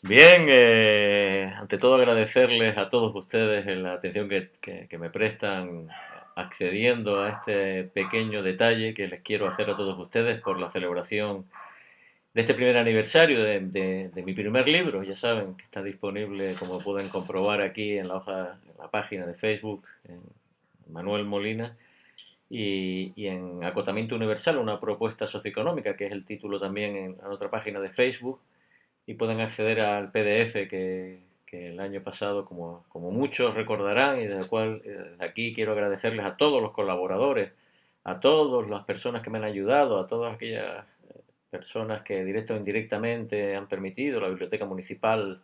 Bien, ante todo agradecerles a todos ustedes la atención que me prestan accediendo a este pequeño detalle que les quiero hacer a todos ustedes por la celebración de este primer aniversario de mi primer libro. Ya saben que está disponible, como pueden comprobar aquí en la hoja, en la página de Facebook, en Manuel Molina, y en Acotamiento Universal, una propuesta socioeconómica, que es el título también en otra página de Facebook, y pueden acceder al PDF que el año pasado, como muchos recordarán, y desde el cual desde aquí quiero agradecerles a todos los colaboradores, a todas las personas que me han ayudado, a todas aquellas personas que directa o indirectamente han permitido, la Biblioteca Municipal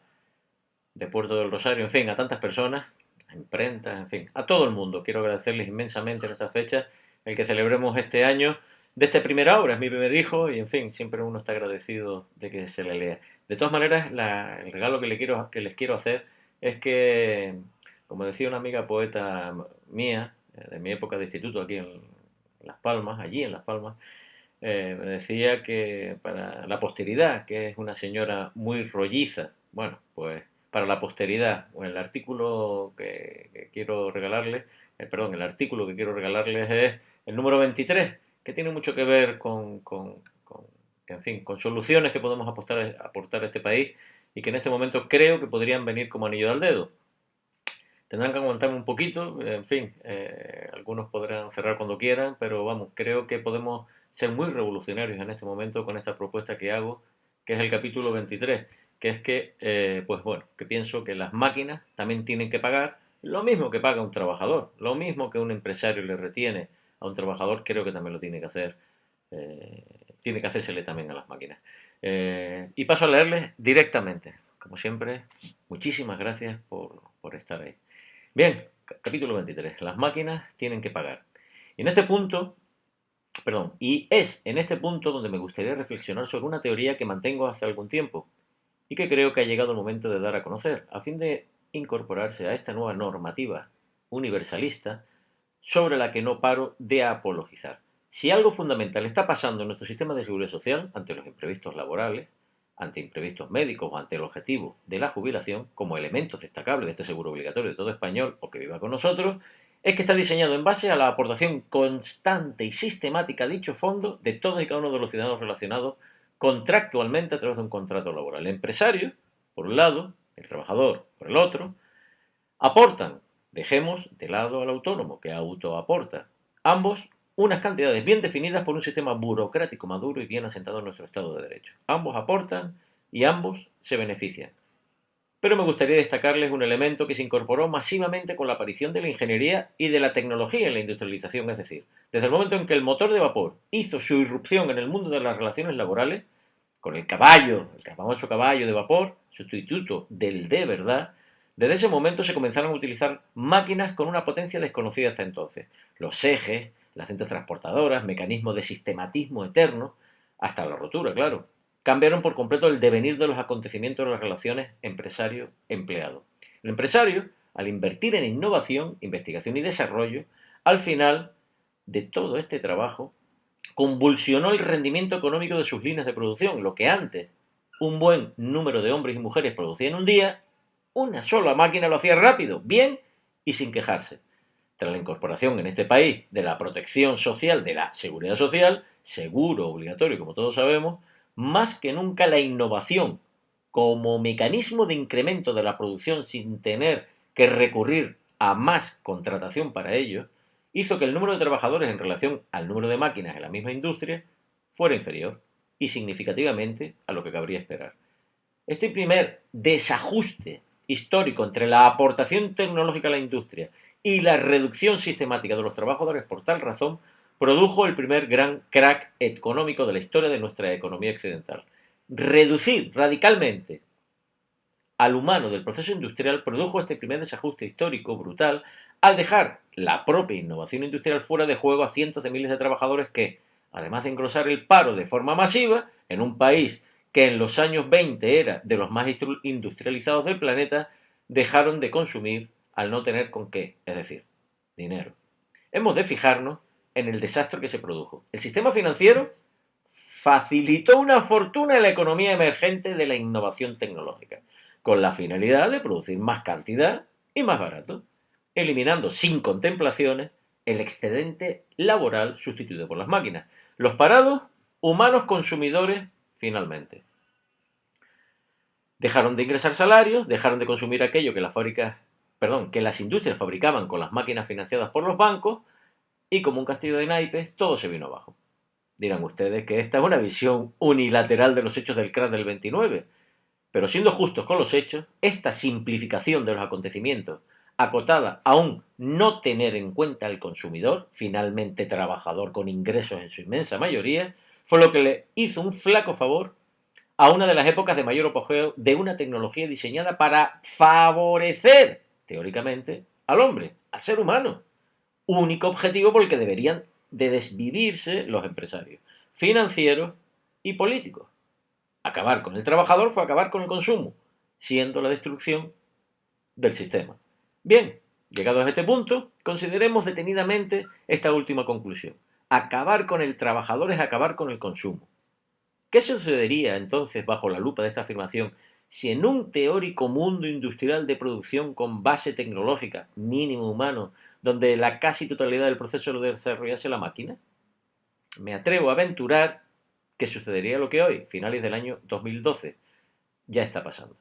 de Puerto del Rosario, en fin, a tantas personas, a imprentas, en fin, a todo el mundo. Quiero agradecerles inmensamente en esta fecha el que celebremos este año de esta primera obra. Es mi primer hijo y, en fin, siempre uno está agradecido de que se le lea. De todas maneras, el regalo que les quiero hacer es que, como decía una amiga poeta mía, de mi época de instituto aquí en Las Palmas, allí en Las Palmas, me decía que para la posteridad, que es una señora muy rolliza, bueno, pues para la posteridad, o el artículo que quiero regalarles, perdón, el artículo que quiero regalarles es el número 23, que tiene mucho que ver en fin, con soluciones que podemos aportar a este país y que en este momento creo que podrían venir como anillo al dedo. Tendrán que aguantarme un poquito, en fin, algunos podrán cerrar cuando quieran, pero vamos, creo que podemos ser muy revolucionarios en este momento con esta propuesta que hago, que es el capítulo 23, que es que, pues bueno, que pienso que las máquinas también tienen que pagar lo mismo que paga un trabajador, lo mismo que un empresario le retiene a un trabajador, creo que también lo eh, tiene que hacérsele también a las máquinas. Y paso a leerles directamente. Como siempre, muchísimas gracias por estar ahí. Bien, capítulo 23. Las máquinas tienen que pagar. Y en este punto, perdón, y es en este punto donde me gustaría reflexionar sobre una teoría que mantengo hace algún tiempo y que creo que ha llegado el momento de dar a conocer, a fin de incorporarse a esta nueva normativa universalista sobre la que no paro de apologizar. Si algo fundamental está pasando en nuestro sistema de seguridad social ante los imprevistos laborales, ante imprevistos médicos o ante el objetivo de la jubilación, como elementos destacables de este seguro obligatorio de todo español o que viva con nosotros, es que está diseñado en base a la aportación constante y sistemática a dicho fondo de todos y cada uno de los ciudadanos relacionados contractualmente a través de un contrato laboral. El empresario, por un lado, el trabajador, por el otro, aportan. Dejemos de lado al autónomo, que autoaporta. Ambos unas cantidades bien definidas por un sistema burocrático maduro y bien asentado en nuestro Estado de Derecho. Ambos aportan y ambos se benefician. Pero me gustaría destacarles un elemento que se incorporó masivamente con la aparición de la ingeniería y de la tecnología en la industrialización, es decir, desde el momento en que el motor de vapor hizo su irrupción en el mundo de las relaciones laborales, con el famoso caballo de vapor, sustituto del de verdad, desde ese momento se comenzaron a utilizar máquinas con una potencia desconocida hasta entonces. Los ejes, las cintas transportadoras, mecanismos de sistematismo eterno, hasta la rotura, claro, cambiaron por completo el devenir de los acontecimientos de las relaciones empresario-empleado. El empresario, al invertir en innovación, investigación y desarrollo, al final de todo este trabajo, convulsionó el rendimiento económico de sus líneas de producción, lo que antes un buen número de hombres y mujeres producía en un día, una sola máquina lo hacía rápido, bien y sin quejarse. Tras la incorporación en este país de la protección social, de la seguridad social, seguro obligatorio, como todos sabemos, más que nunca la innovación como mecanismo de incremento de la producción sin tener que recurrir a más contratación para ello, hizo que el número de trabajadores en relación al número de máquinas en la misma industria fuera inferior y significativamente a lo que cabría esperar. Este primer desajuste histórico entre la aportación tecnológica a la industria y la reducción sistemática de los trabajadores por tal razón produjo el primer gran crack económico de la historia de nuestra economía occidental. Reducir radicalmente al humano del proceso industrial produjo este primer desajuste histórico brutal al dejar la propia innovación industrial fuera de juego a cientos de miles de trabajadores que, además de engrosar el paro de forma masiva en un país que en los años 20 era de los más industrializados del planeta, dejaron de consumir al no tener con qué, es decir, dinero. Hemos de fijarnos en el desastre que se produjo. El sistema financiero facilitó una fortuna en la economía emergente de la innovación tecnológica. con la finalidad de producir más cantidad y más barato, eliminando sin contemplaciones el excedente laboral sustituido por las máquinas. Los parados, humanos consumidores, finalmente. Dejaron de ingresar salarios, dejaron de consumir aquello que que las industrias fabricaban con las máquinas financiadas por los bancos, y como un castillo de naipes, todo se vino abajo. Dirán ustedes que esta es una visión unilateral de los hechos del crash del 29, pero siendo justos con los hechos, esta simplificación de los acontecimientos, acotada a un no tener en cuenta al consumidor, finalmente trabajador con ingresos en su inmensa mayoría, fue lo que le hizo un flaco favor a una de las épocas de mayor apogeo de una tecnología diseñada para favorecer, teóricamente, al hombre, al ser humano. Único objetivo por el que deberían de desvivirse los empresarios, financieros y políticos. Acabar con el trabajador fue acabar con el consumo, siendo la destrucción del sistema. Bien, llegados a este punto, consideremos detenidamente esta última conclusión. Acabar con el trabajador es acabar con el consumo. ¿Qué sucedería entonces bajo la lupa de esta afirmación si en un teórico mundo industrial de producción con base tecnológica, mínimo humano, donde la casi totalidad del proceso lo desarrollase la máquina? Me atrevo a aventurar que sucedería lo que hoy, finales del año 2012, ya está pasando.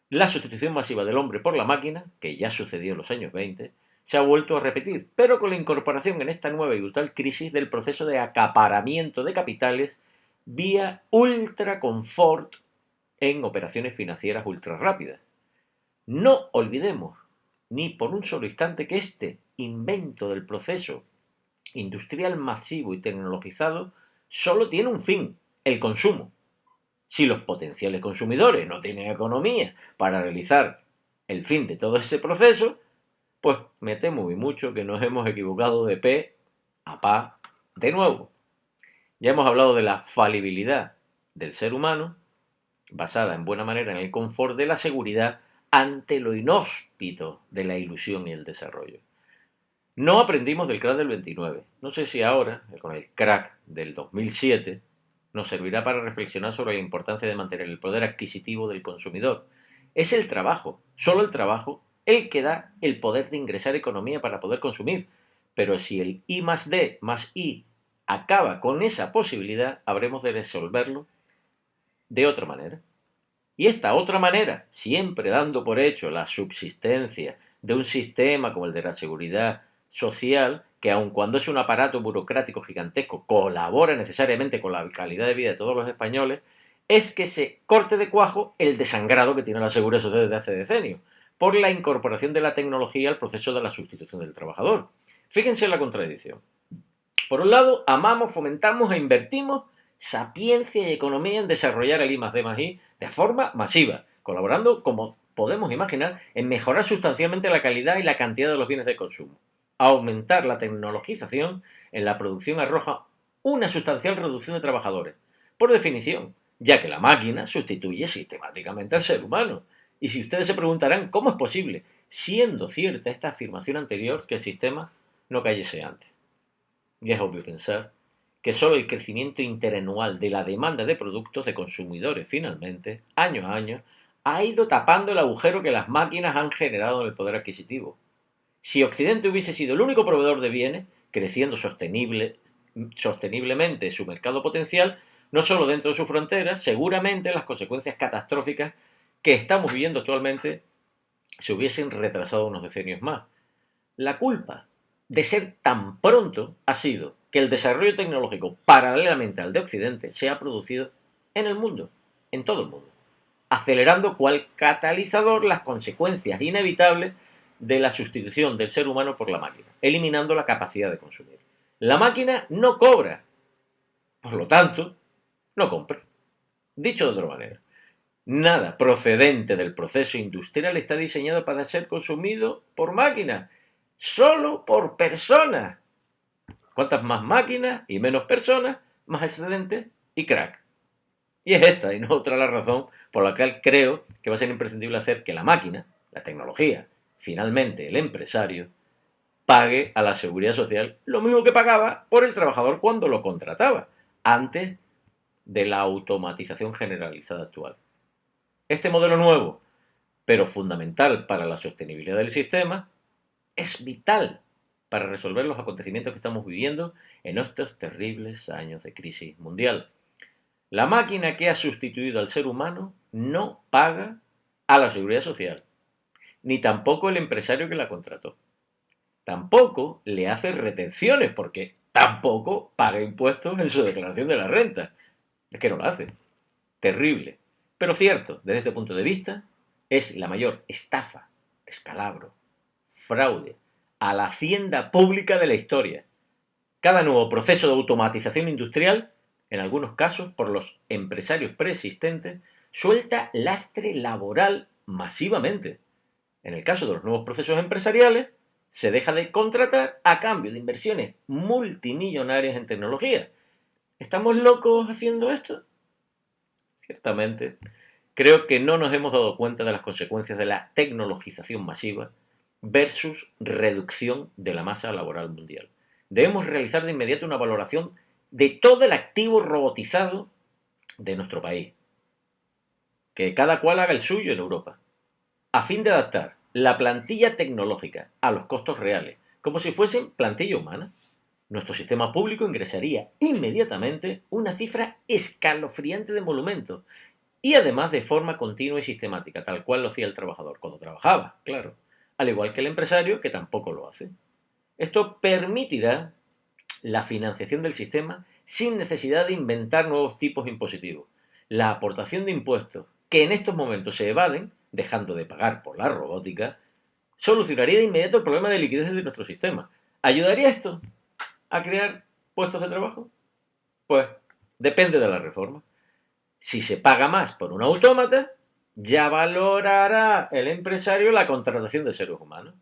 La sustitución masiva del hombre por la máquina, que ya sucedió en los años 20, se ha vuelto a repetir, pero con la incorporación en esta nueva y brutal crisis del proceso de acaparamiento de capitales vía ultra confort en operaciones financieras ultra rápidas. No olvidemos ni por un solo instante que este invento del proceso industrial masivo y tecnologizado solo tiene un fin, el consumo. Si los potenciales consumidores no tienen economía para realizar el fin de todo ese proceso, pues me temo y mucho que nos hemos equivocado de pe a pa de nuevo. Ya hemos hablado de la falibilidad del ser humano, basada en buena manera en el confort de la seguridad ante lo inhóspito de la ilusión y el desarrollo. No aprendimos del crack del 29. No sé si ahora, con el crack del 2007, nos servirá para reflexionar sobre la importancia de mantener el poder adquisitivo del consumidor. Es el trabajo, solo el trabajo, el que da el poder de ingresar economía para poder consumir. Pero si el I más D más I acaba con esa posibilidad, habremos de resolverlo de otra manera. Y esta otra manera, siempre dando por hecho la subsistencia de un sistema como el de la seguridad social, que aun cuando es un aparato burocrático gigantesco, colabora necesariamente con la calidad de vida de todos los españoles, es que se corte de cuajo el desangrado que tiene la seguridad social desde hace decenios, por la incorporación de la tecnología al proceso de la sustitución del trabajador. Fíjense en la contradicción. Por un lado, amamos, fomentamos e invertimos sapiencia y economía en desarrollar el I+D+I de forma masiva, colaborando, como podemos imaginar, en mejorar sustancialmente la calidad y la cantidad de los bienes de consumo. Aumentar la tecnologización en la producción arroja una sustancial reducción de trabajadores, por definición, ya que la máquina sustituye sistemáticamente al ser humano. Y si ustedes se preguntarán cómo es posible, siendo cierta esta afirmación anterior, que el sistema no cayese antes. Y es obvio pensar que solo el crecimiento interanual de la demanda de productos de consumidores finalmente, año a año, ha ido tapando el agujero que las máquinas han generado en el poder adquisitivo. Si Occidente hubiese sido el único proveedor de bienes, creciendo sosteniblemente su mercado potencial, no solo dentro de sus fronteras, seguramente las consecuencias catastróficas que estamos viviendo actualmente se hubiesen retrasado unos decenios más. La culpa de ser tan pronto ha sido que el desarrollo tecnológico, paralelamente al de Occidente, se ha producido en el mundo, en todo el mundo, acelerando cual catalizador las consecuencias inevitables de la sustitución del ser humano por la máquina, eliminando la capacidad de consumir. La máquina no cobra, por lo tanto, no compra. Dicho de otra manera, nada procedente del proceso industrial está diseñado para ser consumido por máquinas, solo por personas. Cuantas más máquinas y menos personas, más excedente y crack. Y es esta y no otra la razón por la cual creo que va a ser imprescindible hacer que la máquina, la tecnología, finalmente el empresario, pague a la seguridad social lo mismo que pagaba por el trabajador cuando lo contrataba, antes de la automatización generalizada actual. Este modelo nuevo pero fundamental para la sostenibilidad del sistema, es vital para resolver los acontecimientos que estamos viviendo en estos terribles años de crisis mundial. La máquina que ha sustituido al ser humano no paga a la seguridad social, ni tampoco el empresario que la contrató. Tampoco le hace retenciones, porque tampoco paga impuestos en su declaración de la renta. Es que no lo hace. Terrible. Pero cierto, desde este punto de vista, es la mayor estafa, descalabro, fraude a la hacienda pública de la historia. Cada nuevo proceso de automatización industrial, en algunos casos por los empresarios preexistentes, suelta lastre laboral masivamente. En el caso de los nuevos procesos empresariales, se deja de contratar a cambio de inversiones multimillonarias en tecnología. ¿Estamos locos haciendo esto? Ciertamente. Creo que no nos hemos dado cuenta de las consecuencias de la tecnologización masiva versus reducción de la masa laboral mundial. Debemos realizar de inmediato una valoración de todo el activo robotizado de nuestro país. Que cada cual haga el suyo en Europa, a fin de adaptar la plantilla tecnológica a los costos reales, como si fuesen plantilla humana. Nuestro sistema público ingresaría inmediatamente una cifra escalofriante de emolumentos, y además de forma continua y sistemática, tal cual lo hacía el trabajador, cuando trabajaba, claro, al igual que el empresario, que tampoco lo hace. Esto permitirá la financiación del sistema sin necesidad de inventar nuevos tipos impositivos. La aportación de impuestos, que en estos momentos se evaden, dejando de pagar por la robótica, solucionaría de inmediato el problema de liquidez de nuestro sistema. ¿Ayudaría esto a crear puestos de trabajo? Pues depende de la reforma. Si se paga más por un autómata, ya valorará el empresario la contratación de seres humanos.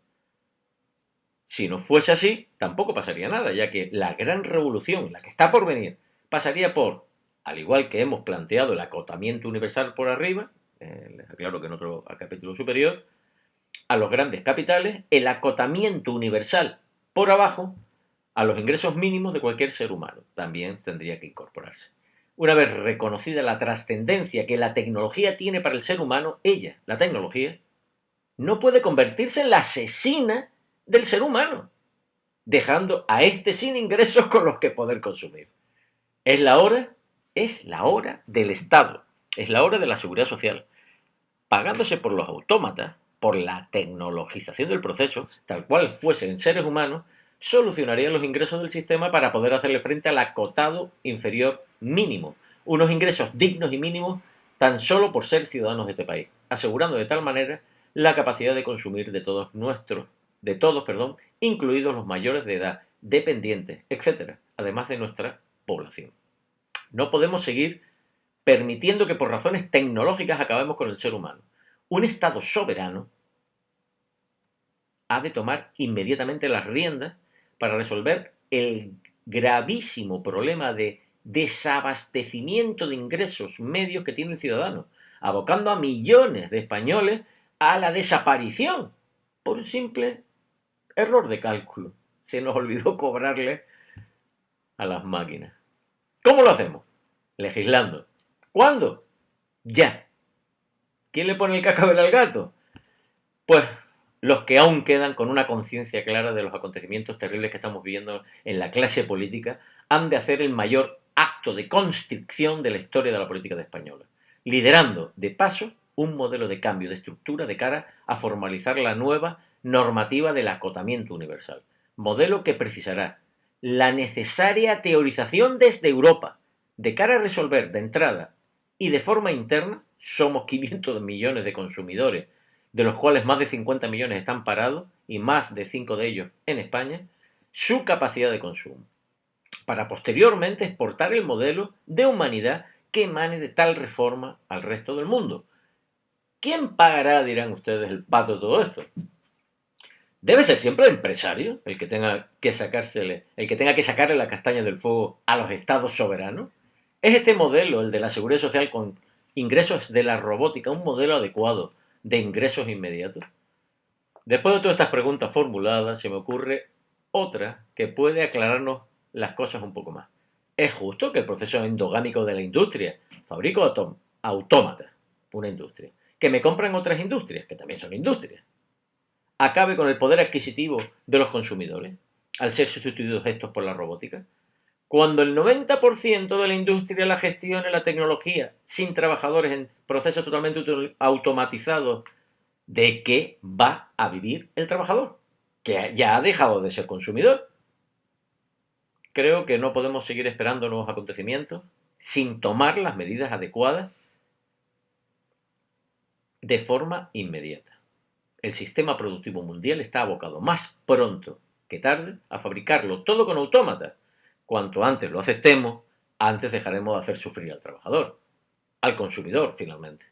Si no fuese así, tampoco pasaría nada, ya que la gran revolución, la que está por venir, pasaría por, al igual que hemos planteado el acotamiento universal por arriba, les aclaro que en otro capítulo superior, a los grandes capitales, el acotamiento universal por abajo a los ingresos mínimos de cualquier ser humano. También tendría que incorporarse. Una vez reconocida la trascendencia que la tecnología tiene para el ser humano, ella, la tecnología, no puede convertirse en la asesina del ser humano, dejando a este sin ingresos con los que poder consumir. Es la hora del Estado, es la hora de la seguridad social, pagándose por los autómatas, por la tecnologización del proceso, tal cual fuesen seres humanos, solucionaría los ingresos del sistema para poder hacerle frente al acotado inferior mínimo, unos ingresos dignos y mínimos tan solo por ser ciudadanos de este país, asegurando de tal manera la capacidad de consumir de todos, incluidos los mayores de edad, dependientes, etc., además de nuestra población. No podemos seguir permitiendo que por razones tecnológicas acabemos con el ser humano. Un Estado soberano ha de tomar inmediatamente las riendas para resolver el gravísimo problema de desabastecimiento de ingresos medios que tiene el ciudadano, abocando a millones de españoles a la desaparición por un simple error de cálculo. Se nos olvidó cobrarle a las máquinas. ¿Cómo lo hacemos? Legislando. ¿Cuándo? Ya. ¿Quién le pone el cascabel al gato? Pues los que aún quedan con una conciencia clara de los acontecimientos terribles que estamos viviendo en la clase política han de hacer el mayor acto de constricción de la historia de la política española, liderando, de paso, un modelo de cambio de estructura de cara a formalizar la nueva normativa del acotamiento universal, modelo que precisará la necesaria teorización desde Europa, de cara a resolver de entrada y de forma interna, somos 500 millones de consumidores, de los cuales más de 50 millones están parados y más de 5 de ellos en España, su capacidad de consumo, para posteriormente exportar el modelo de humanidad que emane de tal reforma al resto del mundo. ¿Quién pagará, dirán ustedes, el pato de todo esto? ¿Debe ser siempre el empresario el que tenga que sacarle la castaña del fuego a los estados soberanos? ¿Es este modelo, el de la seguridad social con ingresos de la robótica, un modelo adecuado de ingresos inmediatos? Después de todas estas preguntas formuladas, se me ocurre otra que puede aclararnos las cosas un poco más. ¿Es justo que el proceso endogámico de la industria fabrique autómatas, una industria, que me compran otras industrias, que también son industrias, acabe con el poder adquisitivo de los consumidores, al ser sustituidos estos por la robótica. Cuando el 90% de la industria la gestione la tecnología, sin trabajadores en procesos totalmente automatizados, ¿de qué va a vivir el trabajador? Que ya ha dejado de ser consumidor. Creo que no podemos seguir esperando nuevos acontecimientos sin tomar las medidas adecuadas de forma inmediata. El sistema productivo mundial está abocado más pronto que tarde a fabricarlo todo con autómatas. Cuanto antes lo aceptemos, antes dejaremos de hacer sufrir al trabajador, al consumidor finalmente.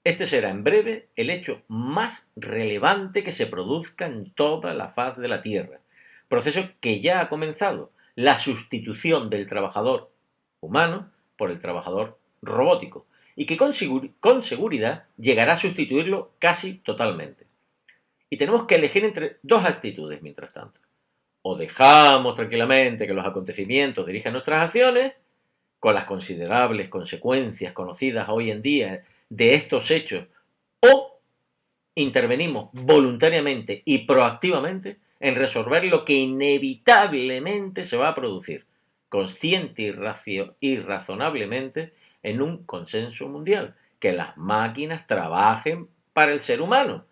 Este será en breve el hecho más relevante que se produzca en toda la faz de la Tierra. Proceso que ya ha comenzado, la sustitución del trabajador humano por el trabajador robótico, y que con seguridad llegará a sustituirlo casi totalmente. Y tenemos que elegir entre dos actitudes mientras tanto. O dejamos tranquilamente que los acontecimientos dirijan nuestras acciones, con las considerables consecuencias conocidas hoy en día de estos hechos, o intervenimos voluntariamente y proactivamente en resolver lo que inevitablemente se va a producir, consciente y razonablemente, en un consenso mundial, que las máquinas trabajen para el ser humano,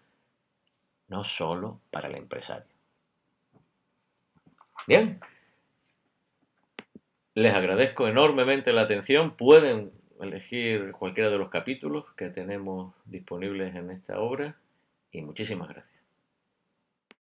no solo para el empresario. Bien, les agradezco enormemente la atención. Pueden elegir cualquiera de los capítulos que tenemos disponibles en esta obra y muchísimas gracias.